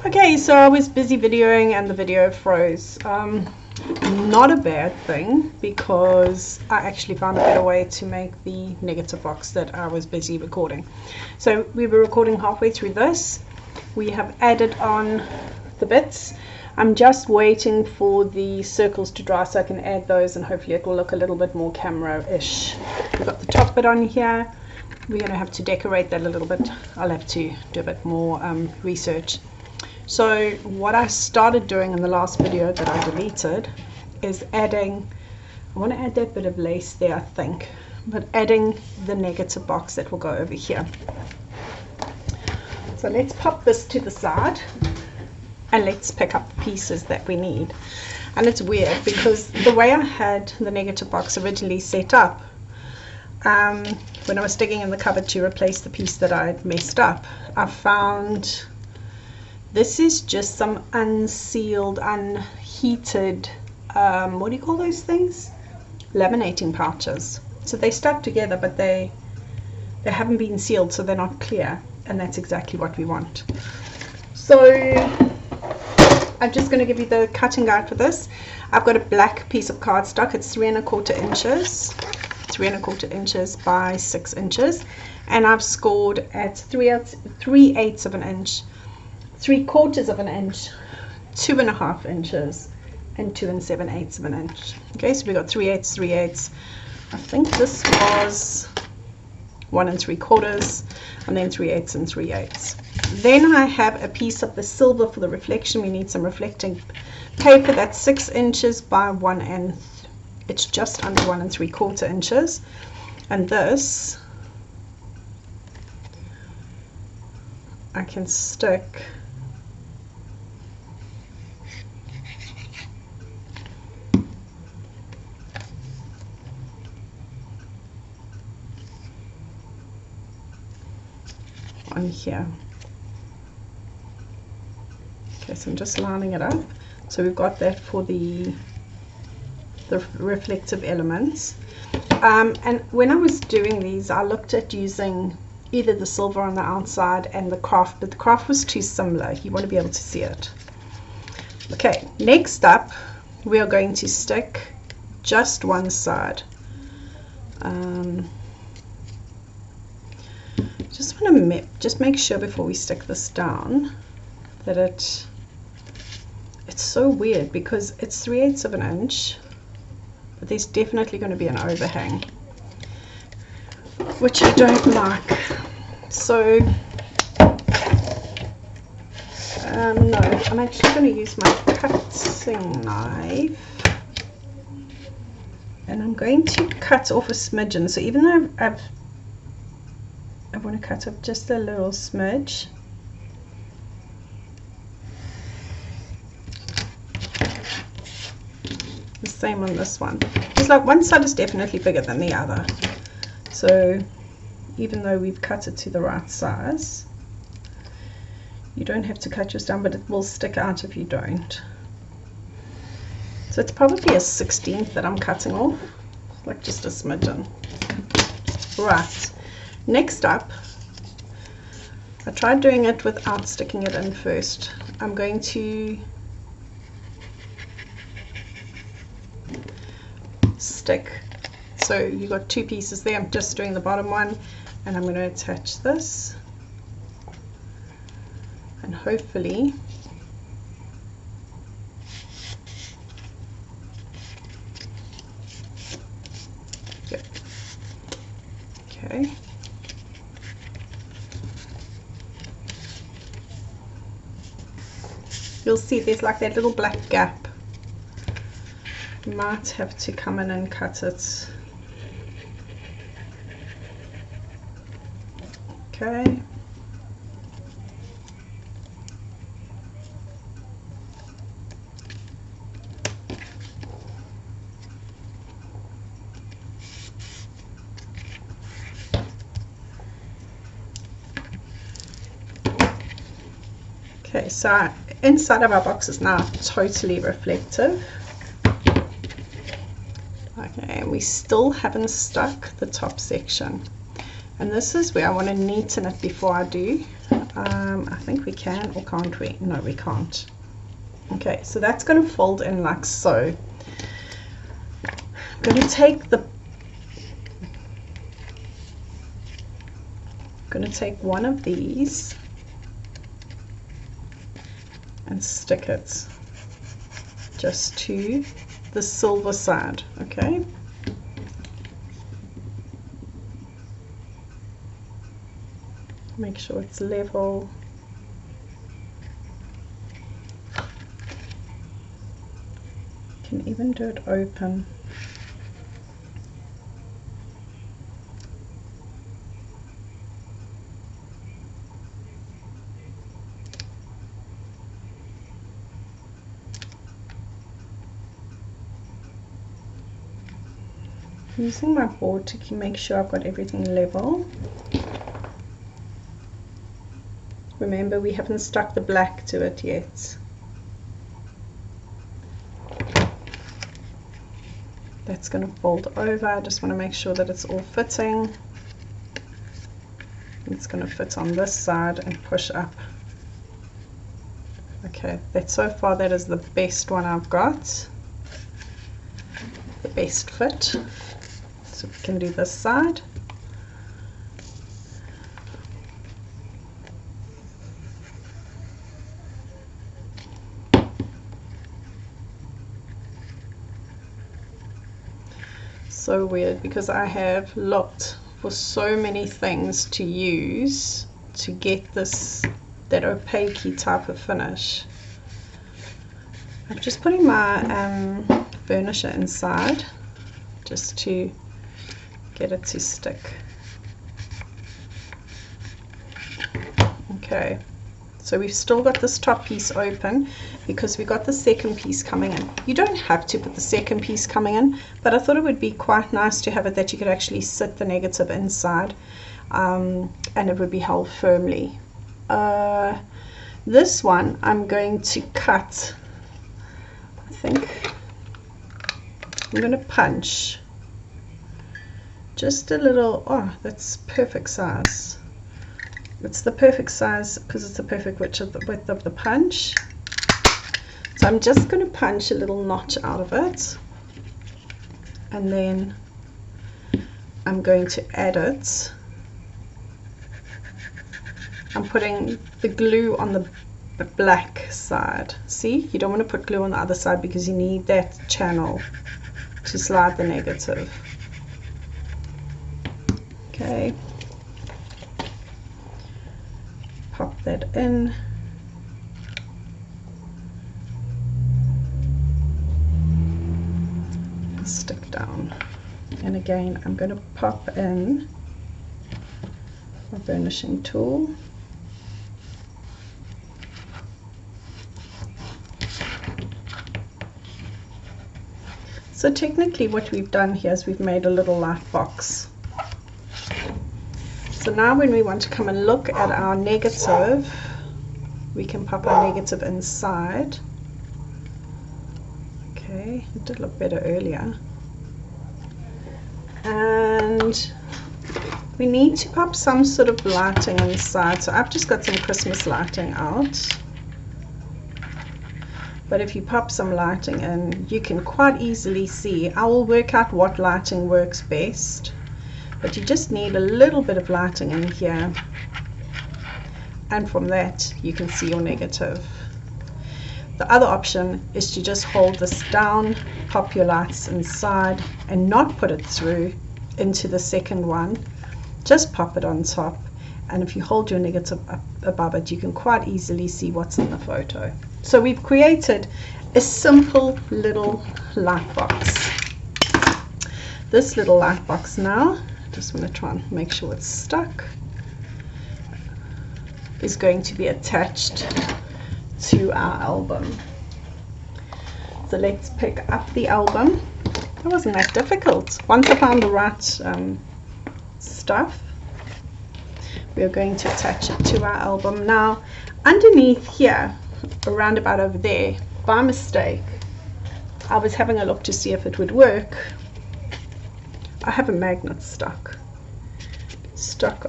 Okay, so I was busy videoing and the video froze. Not a bad thing, because I actually found a better way to make the negative box that I was busy recording. So we were recording halfway through this. We have added on the bits. I'm just waiting for the circles to dry so I can add those, and hopefully it will look a little bit more camera-ish. We've got the top bit on here. We're going to have to decorate that a little bit. I'll have to do a bit more research. So what I started doing in the last video that I deleted is adding, I want to add that bit of lace there, I think, but adding the negative box that will go over here. So let's pop this to the side and let's pick up the pieces that we need. And it's weird because the way I had the negative box originally set up, when I was digging in the cupboard to replace the piece that I'd messed up, I found this is just some unsealed, unheated, what do you call those things? Laminating pouches. So they stuck together, but they haven't been sealed, so they're not clear, and that's exactly what we want. So I'm just going to give you the cutting guide for this. I've got a black piece of cardstock. It's 3 1/4 inches, 3 1/4 inches by 6 inches, and I've scored at 3/8 of an inch, 3/4 of an inch, 2 1/2 inches, and 2 7/8 of an inch. Okay, so we got 3/8, 3/8. I think this was 1 3/4, and then 3/8 and 3/8. Then I have a piece of the silver for the reflection. We need some reflecting paper. That's 6 inches by 1 it's just under 1 3/4 inches, and this I can stick on here. Okay, so I'm just lining it up. So we've got that for the reflective elements. And when I was doing these, I looked at using either the silver on the outside and the craft, but the craft was too similar. You want to be able to see it. Okay, next up we are going to stick just one side. Just want to just make sure before we stick this down that it's so weird because it's 3/8 of an inch, but there's definitely going to be an overhang, which I don't like. So no, I'm actually going to use my cutting knife, and I'm going to cut off a smidgen. So even though I want to cut up just a little smidge. The same on this one. It's like one side is definitely bigger than the other. So even though we've cut it to the right size, you don't have to cut yours down, but it will stick out if you don't. So it's probably a 1/16 that I'm cutting off, like just a smidgen. Right. Next up, I tried doing it without sticking it in first. I'm going to stick, so you got 2 pieces there. I'm just doing the bottom one, and I'm going to attach this, and hopefully yep. Okay. You'll see there's like that little black gap. You might have to come in and cut it. Okay. Okay, so inside of our box is now totally reflective. Okay, and we still haven't stuck the top section. And this is where I want to neaten it before I do. I think we can, or can't we? No, we can't. Okay, so that's going to fold in like so. I'm going to take one of these and stick it just to the silver side, okay? Make sure it's level. You can even do it open. Using my board to make sure I've got everything level. Remember, we haven't stuck the black to it yet. That's going to fold over. I just want to make sure that it's all fitting. It's going to fit on this side and push up. Okay, so far that is the best one I've got. The best fit. So we can do this side. So weird, because I have looked for so many things to use to get that opaque type of finish. I'm just putting my burnisher inside just to get it to stick. Okay, so we've still got this top piece open because we got the second piece coming in. You don't have to put the second piece coming in, but I thought it would be quite nice to have it that you could actually sit the negative inside, and it would be held firmly. This one I'm going to cut, I think I'm going to punch just a little. Oh, that's perfect size. It's the perfect size because it's the perfect width of the punch. So I'm just going to punch a little notch out of it, and then I'm going to add it. I'm putting the glue on the black side. See, you don't want to put glue on the other side because you need that channel to slide the negative. Okay, pop that in. Stick down, and again I'm going to pop in my burnishing tool. So technically what we've done here is we've made a little light box. So now when we want to come and look at our negative, we can pop our negative inside. Okay, it did look better earlier. And we need to pop some sort of lighting inside. So I've just got some Christmas lighting out. But if you pop some lighting in, you can quite easily see. I will work out what lighting works best. But you just need a little bit of lighting in here. And from that, you can see your negative. The other option is to just hold this down, pop your lights inside, and not put it through into the second one. Just pop it on top, and if you hold your negative up above it, you can quite easily see what's in the photo. So we've created a simple little light box. This little light box now, just want to try and make sure it's stuck, is going to be attached to our album. So let's pick up the album. It wasn't that difficult. Once I found the right stuff, we are going to attach it to our album. Now underneath here, around about over there, by mistake, I was having a look to see if it would work. I have a magnet stuck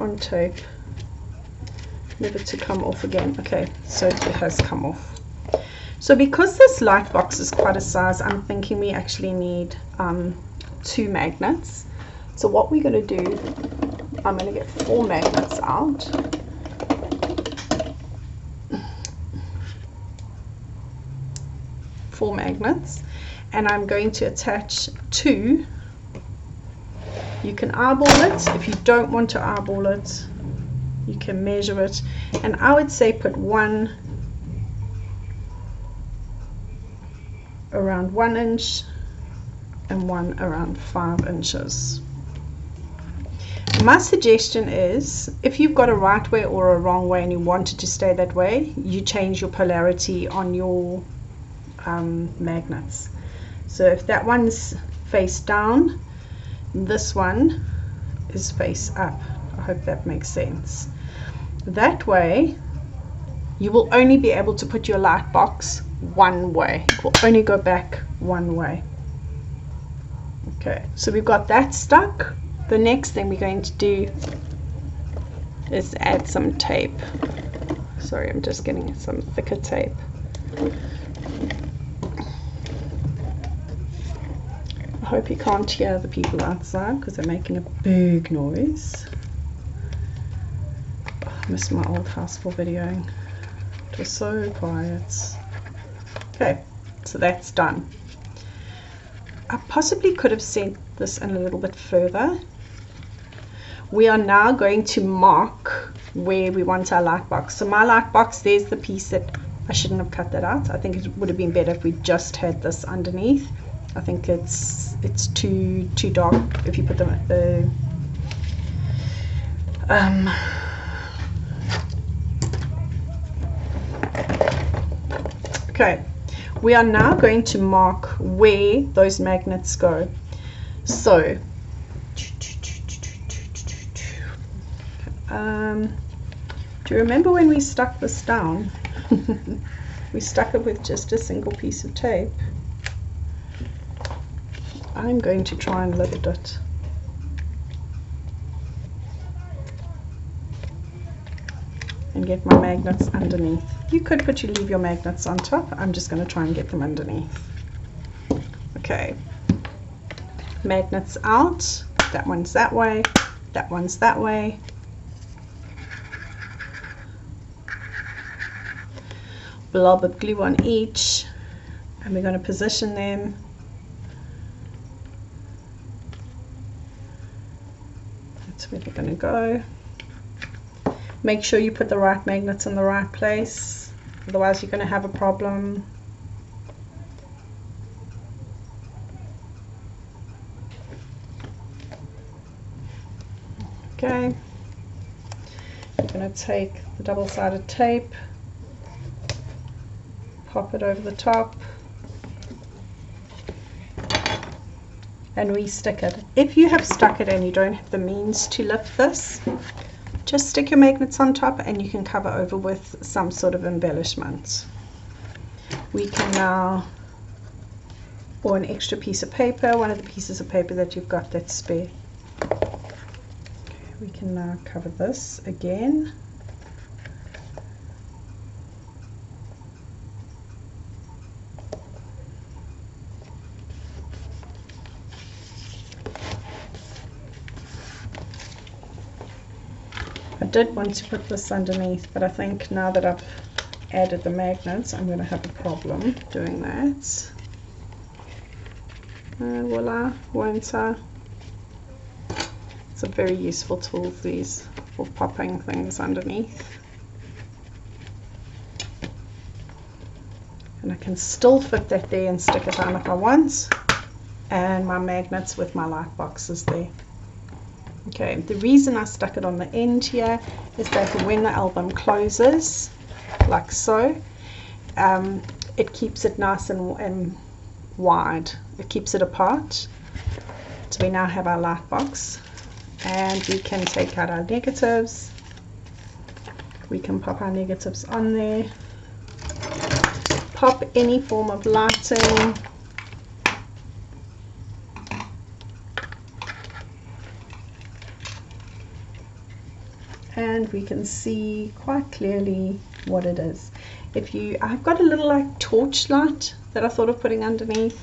on tape. never to come off again. Okay, so it has come off. So because this light box is quite a size, I'm thinking we actually need 2 magnets. So what we're going to do, I'm going to get 4 magnets out. Four magnets, and I'm going to attach 2. You can eyeball it. If you don't want to eyeball it, you can measure it, and I would say put 1 around 1 inch and 1 around 5 inches. My suggestion is, if you've got a right way or a wrong way and you want it to stay that way, you change your polarity on your magnets. So if that one's face down, this one is face up. I hope that makes sense. That way you will only be able to put your light box one way. It will only go back one way. Okay, so we've got that stuck. The next thing we're going to do is add some tape. Sorry, I'm just getting some thicker tape. I hope you can't hear the people outside because they're making a big noise. Oh, I miss my old house for videoing. It was so quiet. Okay, so that's done. I possibly could have sent this in a little bit further. We are now going to mark where we want our light box. So my light box, there's the piece that I shouldn't have cut that out. I think it would have been better if we just had this underneath. I think it's too dark if you put them at the okay, we are now going to mark where those magnets go. So do you remember when we stuck this down? We stuck it with just a single piece of tape. I'm going to try and lift it. And get my magnets underneath. You could leave your magnets on top. I'm just going to try and get them underneath. Okay. Magnets out. That one's that way. That one's that way. Blob of glue on each. And we're going to position them. Where they're going to go. Make sure you put the right magnets in the right place, otherwise you're going to have a problem. Okay, I'm going to take the double-sided tape, pop it over the top, and re-stick it. If you have stuck it and you don't have the means to lift this, just stick your magnets on top and you can cover over with some sort of embellishment. We can now, or an extra piece of paper, one of the pieces of paper that you've got that's spare. Okay, we can now cover this again. I did want to put this underneath, but I think now that I've added the magnets, I'm going to have a problem doing that. And voila, won't I? It's a very useful tool, these, for popping things underneath. And I can still fit that there and stick it on if I want. And my magnets with my light boxes there. Okay, the reason I stuck it on the end here is that when the album closes, like so, it keeps it nice and wide. It keeps it apart. So we now have our light box, and we can take out our negatives. We can pop our negatives on there. Pop any form of lighting. and we can see quite clearly what it is. I've got a little like torch light that I thought of putting underneath.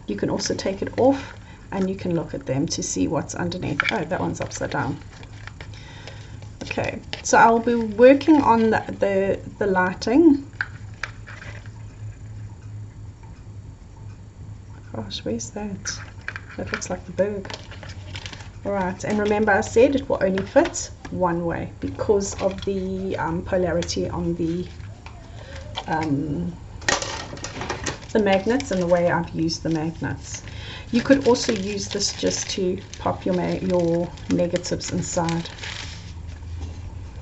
You can also take it off and you can look at them to see what's underneath. Oh, that one's upside down. Okay, so I'll be working on the lighting. Gosh, where's that? That looks like the berg. Alright, and remember I said it will only fit one way because of the polarity on the magnets and the way I've used the magnets. You could also use this just to pop your negatives inside.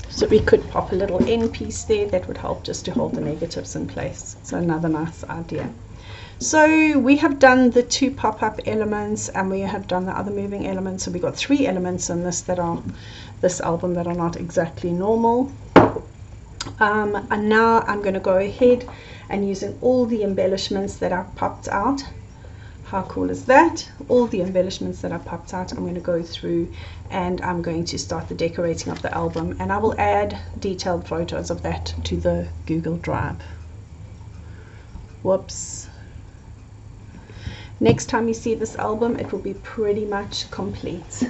So we could pop a little end piece there that would help just to hold the negatives in place. So another nice idea. So we have done the 2 pop-up elements and we have done the other moving elements. So we got 3 elements in this album that are not exactly normal. And now I'm going to go ahead and using all the embellishments that I've popped out. How cool is that? All the embellishments that I popped out, I'm going to go through and I'm going to start the decorating of the album, and I will add detailed photos of that to the Google Drive. Whoops. Next time you see this album, it will be pretty much complete.